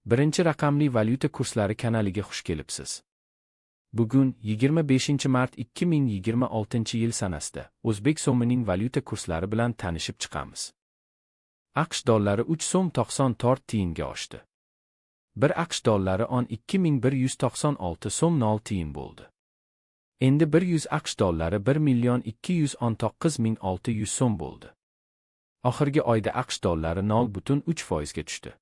Birinchi raqamli valyuta kurslari kanaliga xush kelibsiz. Bugun 25-mart 2026-yil sanasida o'zbek so'mining valyuta kurslari bilan tanishib chiqamiz. AQSh dollari 3 so'm 94 tiyinga oshdi. 1 AQSh dollari 2196 so'm 0 tiyin bo'ldi. Endi 100 AQSh dollari 1,219,600 so'm bo'ldi. Oxirgi oyda AQSh dollari 0,3% ga tushdi.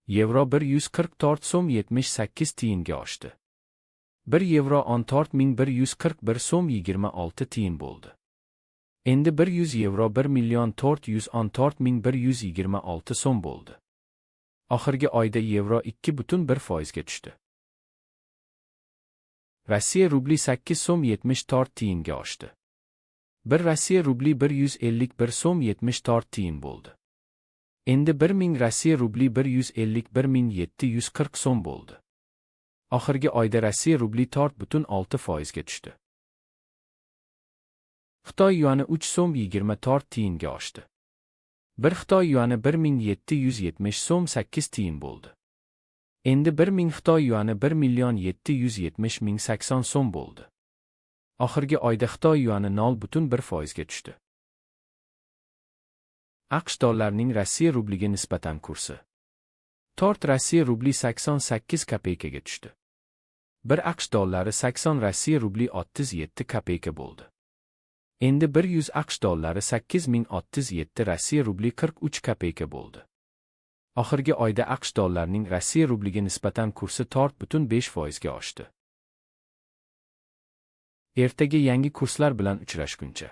Yevro 144 so'm 78 tiyinga oshdi. 1 yevro 14141 so'm 26 tiyin bo'ldi. Endi 100 yevro 1,414,126 so'm bo'ldi. Oxirgi oyda yevro 2,1% ga tushdi. Rossiya rubli 8 so'm 74 tiyinga oshdi. 1 Rossiya rubli 151 so'm 74 tiyin bo'ldi. Endi 1000 Rossiya rubli 151,740 so'm bo'ldi. Oxirgi oyda Rossiya rubli 4,6% ga tushdi. Xitoy yuani 3 so'm 24 tiyinga oshdi. 1 Xitoy yuani 1770 so'm 8 tiyin bo'ldi. Endi 1000 Xitoy yuani 1,770,080 so'm bo'ldi. Oxirgi oyda Xitoy yuani 0,1% ga tushdi. AQSh dollarining Rossiya rubliga nisbatan kursi. 4 Rossiya rubli 88 kopeykaga tushdi. 1 AQSh dollari 80 Rossiya rubli 37 kopeyka bo'ldi. Endi 100 AQSh dollari 8037 Rossiya rubli 43 kopeyka bo'ldi. Oxirgi oyda AQSh dollarining Rossiya rubliga nisbatan kursi 4,5% ga oshdi. Ertaga yangi kurslar bilan uchrashguncha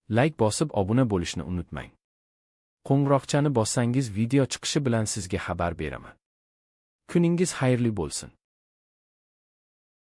like bosib obuna bo'lishni unutmang. Qo'ng'iroqchani bossangiz video chiqishi bilan sizga xabar beraman. Kuningiz xayrli bo'lsin.